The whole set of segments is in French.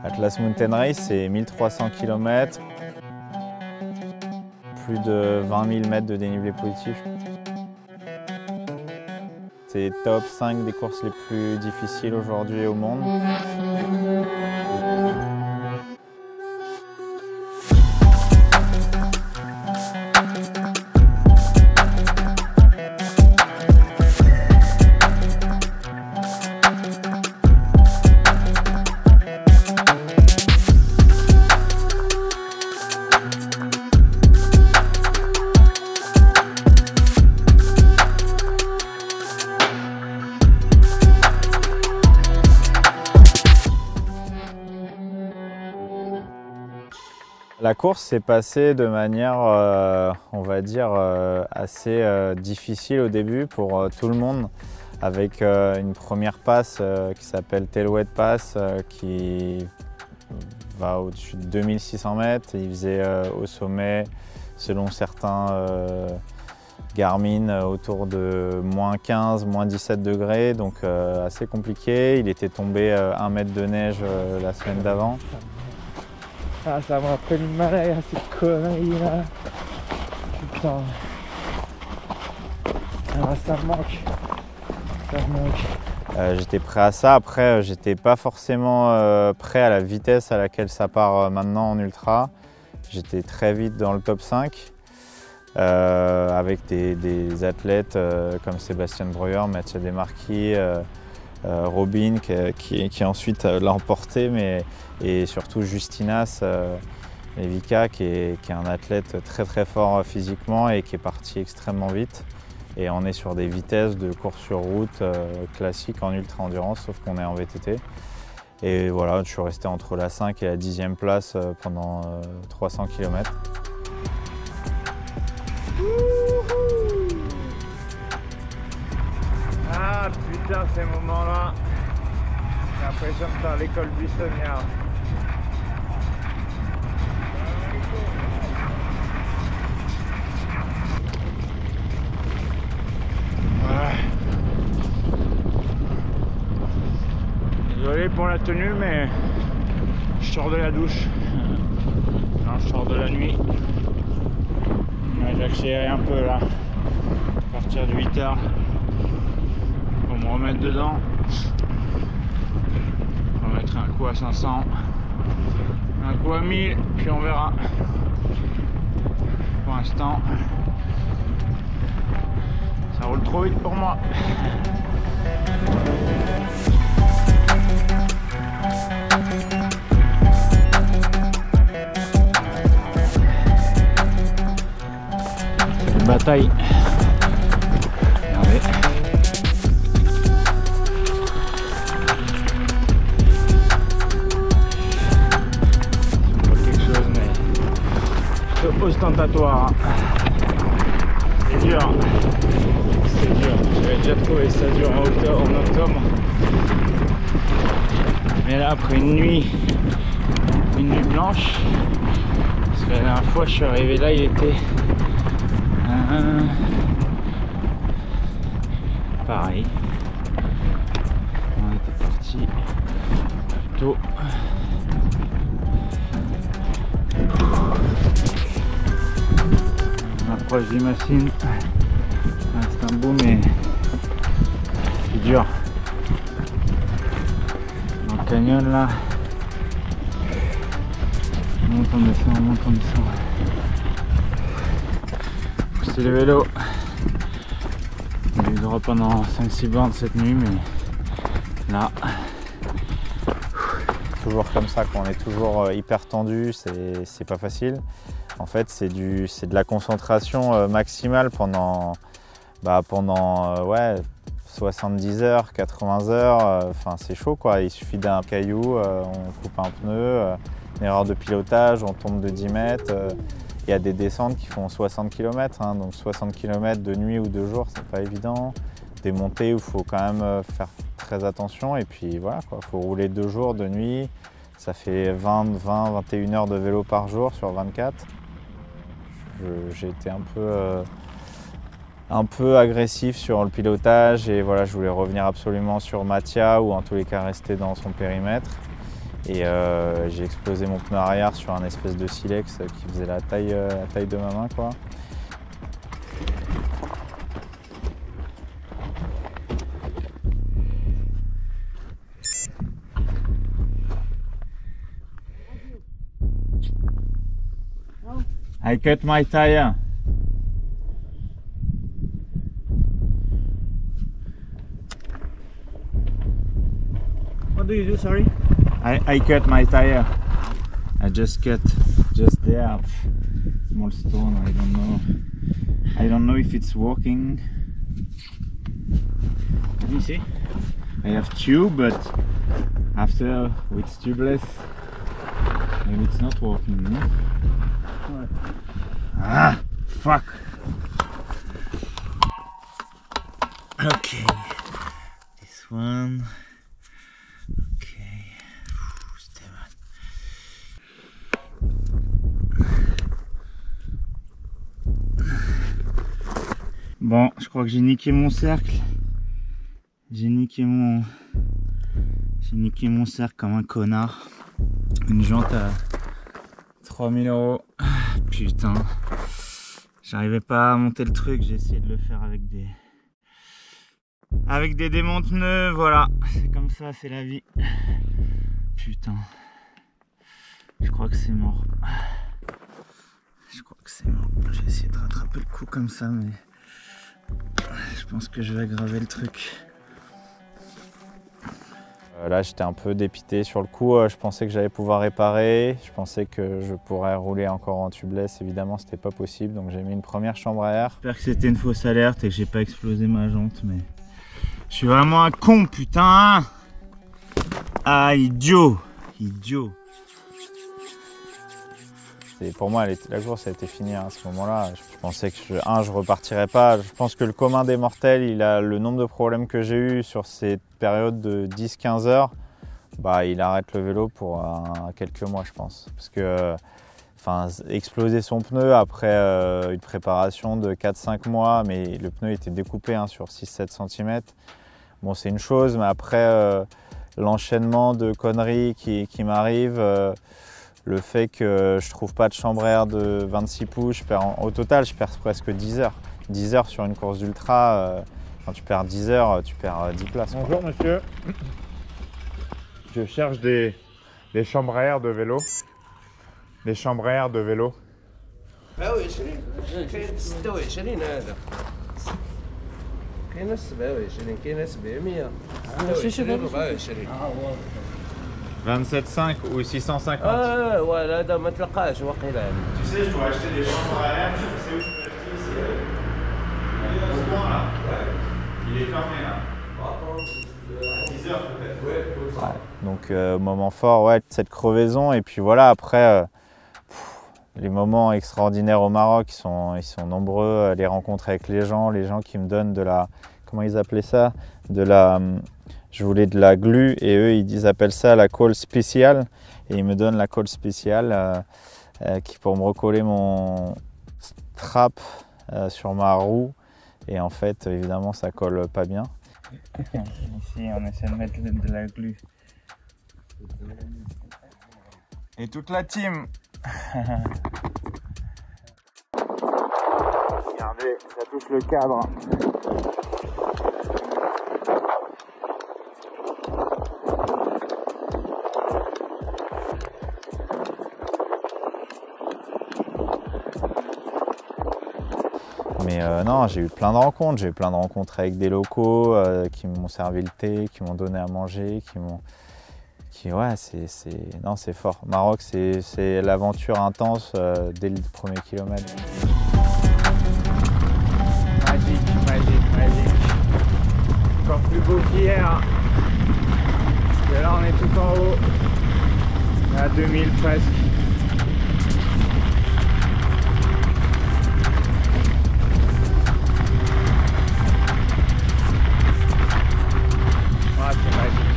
Atlas Mountain Race, c'est 1300 km, plus de 20 000 mètres de dénivelé positif. C'est top 5 des courses les plus difficiles aujourd'hui au monde. La course s'est passée de manière, on va dire, assez difficile au début pour tout le monde, avec une première passe qui s'appelle Telluride Pass, qui va au-dessus de 2600 mètres. Il faisait au sommet, selon certains Garmin, autour de -15, -17 degrés, donc assez compliqué. Il était tombé 1 mètre de neige la semaine d'avant. Ah, ça me rappelle malade à cette connerie là. Putain. Ah, ça me manque. Ça me manque. J'étais prêt à ça. Après, j'étais pas forcément prêt à la vitesse à laquelle ça part maintenant en ultra. J'étais très vite dans le top 5 avec des athlètes comme Sébastien Breuer, Mathieu Desmarquis, Robin qui ensuite l'a emporté, et surtout Justinas Levica qui est un athlète très très fort physiquement et qui est parti extrêmement vite. Et on est sur des vitesses de course sur route classiques en ultra endurance, sauf qu'on est en VTT. Et voilà, je suis resté entre la 5 et la 10e place pendant 300 km. Ah putain, ces moments-là, j'ai l'impression de faire l'école buissonnière. Désolé pour la tenue, mais je sors de la douche. Non, je sors de la nuit. Ouais, j'ai accéléré un peu là, à partir de 8 h. Pour me remettre dedans. On va mettre un coup à 500, un coup à 1000, puis on verra. Pour l'instant, ça roule trop vite pour moi. C'est une bataille. Regardez. Ostentatoire. C'est dur. C'est dur. J'avais déjà trouvé ça dur en octobre. Mais là, après une nuit blanche, parce que la dernière fois je suis arrivé là, il était pareil. On était parti plus tôt. Proche des machines, c'est un bout, mais c'est dur. Dans le canyon là, on monte, on descend, on monte, on descend. Pousser le vélo. On a eu droit pendant 5-6 bornes cette nuit, mais là. Toujours comme ça, quand on est toujours hyper tendu, c'est pas facile. En fait, c'est de la concentration maximale pendant 70 heures, 80 heures. Enfin, c'est chaud quoi. Il suffit d'un caillou, on coupe un pneu, une erreur de pilotage, on tombe de 10 mètres. Il y a des descentes qui font 60 km, hein, donc 60 km de nuit ou de jour, c'est pas évident. Des montées où il faut quand même faire très attention. Et puis voilà, il faut rouler 2 jours de nuit. Ça fait 21 heures de vélo par jour sur 24. J'ai été un peu agressif sur le pilotage et voilà, je voulais revenir absolument sur Mattia ou en tous les cas rester dans son périmètre. Et j'ai explosé mon pneu arrière sur un espèce de silex qui faisait la taille de ma main, quoi. I cut my tire. What do you do, sorry? I cut my tire. I just cut just there. Small stone. I don't know. I don't know if it's working. Let me see. I have tube, but after it's tubeless, maybe it's not working. No? What? Ah, fuck. Okay, this one. Okay, bon, je crois que j'ai niqué mon cercle. J'ai niqué mon cercle comme un connard. Une jante à 3000 €. Putain. J'arrivais pas à monter le truc, j'ai essayé de le faire avec des démonte-pneus, voilà. C'est comme ça, c'est la vie. Putain. Je crois que c'est mort. Je crois que c'est mort. J'ai essayé de rattraper le coup comme ça, mais je pense que je vais aggraver le truc. Là, j'étais un peu dépité sur le coup. Je pensais que j'allais pouvoir réparer. Je pensais que je pourrais rouler encore en tubeless. Évidemment, c'était pas possible. Donc, j'ai mis une première chambre à air. J'espère que c'était une fausse alerte et que j'ai pas explosé ma jante, mais je suis vraiment un con, putain. Ah, idiot, idiot. Et pour moi, la course a été finie à ce moment-là. Je pensais que je repartirais pas. Je pense que le commun des mortels, il a le nombre de problèmes que j'ai eu sur ces périodes de 10-15 heures. Bah, il arrête le vélo pour quelques mois, je pense. Parce que exploser son pneu après une préparation de 4-5 mois, mais le pneu était découpé sur 6-7 cm. Bon, c'est une chose, mais après l'enchaînement de conneries qui m'arrivent, le fait que je trouve pas de chambre à air de 26 pouces, au total je perds presque 10 heures. 10 heures sur une course d'ultra, quand tu perds 10 heures, tu perds 10 places. Bonjour monsieur, je cherche des chambres à air de vélo. Des chambres à air de vélo. Ah oui, chérie. chérie, هذا. كاين 27 كاين 700. 24. 27,5 ou 650. voilà, هذا ما تلقاش واقيلا. Tu sais, je dois acheter des chambres à air, je sais où je peux acheter ici. Au coin là. Il est fermé là. À 10 heures peut-être. Ouais, donc moment fort, ouais, cette crevaison. Et puis voilà, après, les moments extraordinaires au Maroc, ils sont nombreux. Les rencontres avec les gens qui me donnent de la, comment ils appelaient ça, je voulais de la glu et eux ils appellent ça la colle spéciale et ils me donnent la colle spéciale pour me recoller mon strap sur ma roue et en fait évidemment ça colle pas bien. Ici on essaie de mettre de la glu. Et toute la team. Regardez, ça touche le cadre. Mais non, j'ai eu plein de rencontres. J'ai eu plein de rencontres avec des locaux qui m'ont servi le thé, qui m'ont donné à manger, ouais, c'est fort. Maroc, c'est l'aventure intense dès le premier kilomètre. Magique. Encore plus beau qu'hier. Et là, on est tout en haut. On est à 2000 presque. Ah, c'est magique.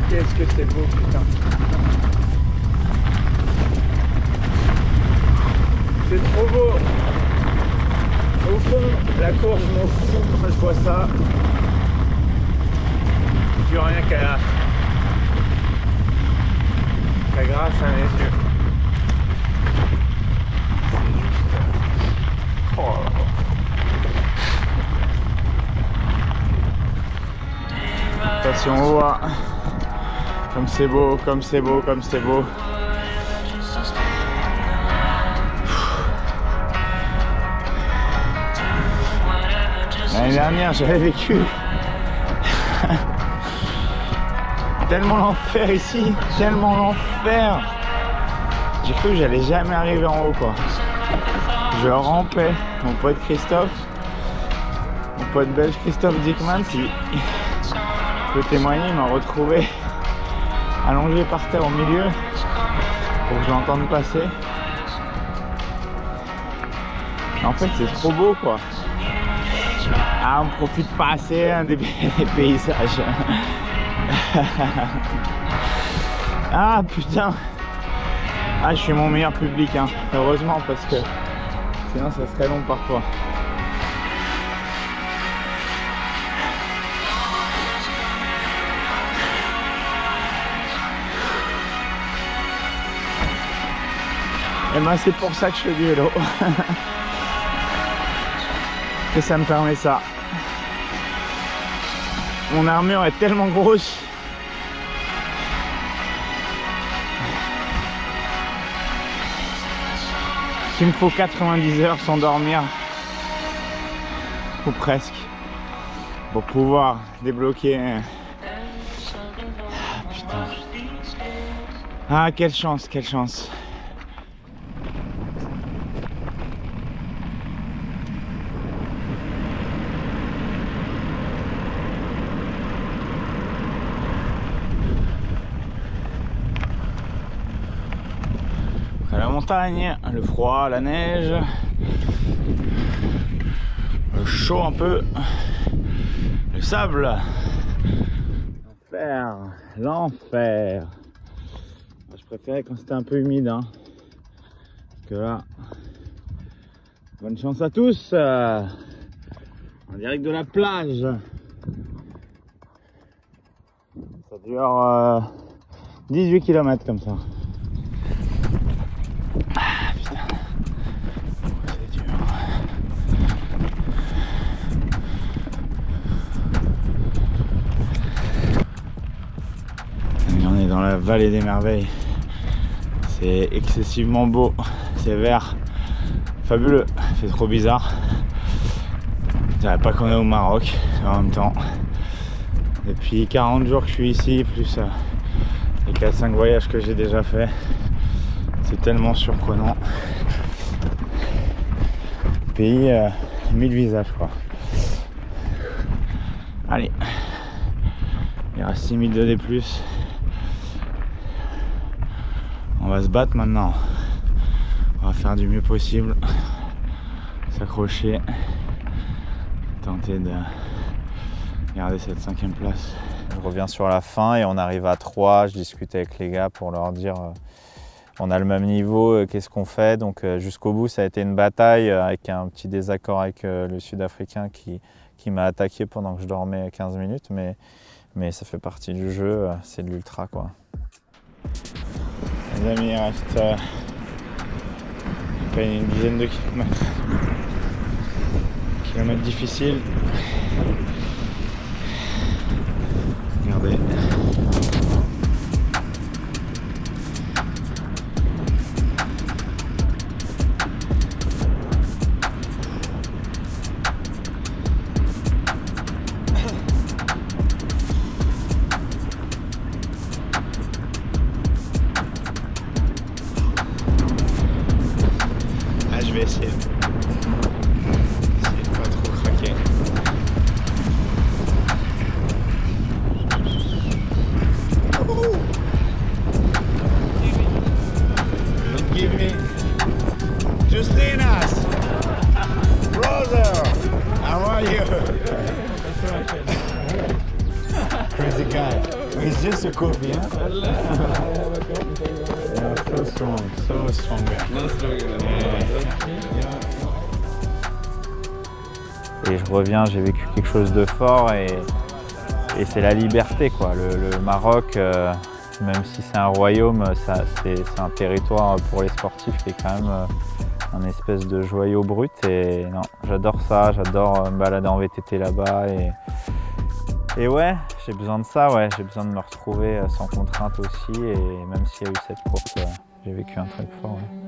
Qu'est-ce que c'est beau, putain. C'est trop beau. au fond, la course, je m'en fous quand je vois ça. Plus rien qu'à grâce à mes yeux. Oh là là. Attention, on voit comme c'est beau, comme c'est beau, comme c'est beau. L'année dernière, j'avais vécu tellement l'enfer ici, tellement l'enfer. J'ai cru que j'allais jamais arriver en haut, quoi. Je rampais. Mon pote Christophe, mon pote belge Christophe Dickman, qui peut témoigner, il m'a retrouvé allongé par terre au milieu pour que je l'entende passer. En fait, c'est trop beau, quoi. Ah, on profite pas assez hein, des paysages. Ah putain. Ah, je suis mon meilleur public, hein. Heureusement, parce que sinon ça serait long parfois. Et ben c'est pour ça que je fais du vélo. Que ça me permet ça. Mon armure est tellement grosse. Il me faut 90 heures sans dormir. Ou presque. Pour pouvoir débloquer. Ah, putain. Ah, quelle chance, quelle chance. La montagne, le froid, la neige, le chaud un peu, le sable, l'enfer, l'enfer. Je préférais quand c'était un peu humide, hein, parce que là, bonne chance à tous, en direct de la plage. Ça dure 18 km comme ça. On est dans la vallée des merveilles. C'est excessivement beau, c'est vert, fabuleux, c'est trop bizarre. Je dirais pas qu'on est au Maroc en même temps. Depuis 40 jours que je suis ici, plus les 4-5 voyages que j'ai déjà fait, c'est tellement surprenant. Pays 1000 visages, quoi. Allez, il reste 6002 D+. On va se battre maintenant. On va faire du mieux possible. S'accrocher. Tenter de garder cette 5e place. Je reviens sur la fin et on arrive à 3. Je discute avec les gars pour leur dire on a le même niveau, qu'est-ce qu'on fait. Donc jusqu'au bout, ça a été une bataille avec un petit désaccord avec le Sud-Africain qui m'a attaqué pendant que je dormais 15 minutes. Mais ça fait partie du jeu, c'est de l'ultra, quoi. Les amis, il reste une dizaine de kilomètres. Kilomètres difficiles. Regardez. Je vais essayer de pas trop craquer. Don't give me Justinas, brother, how are you? Crazy guy. It's just a coffee, huh? So strong, so strong. et je reviens, j'ai vécu quelque chose de fort et c'est la liberté, quoi. Le Maroc, même si c'est un royaume, c'est un territoire pour les sportifs qui est quand même un espèce de joyau brut. Et non, j'adore ça, j'adore me balader en VTT là-bas. Et ouais, j'ai besoin de ça, ouais, j'ai besoin de me retrouver sans contrainte aussi. Et même s'il y a eu cette course, j'ai vécu un truc fort. Ouais.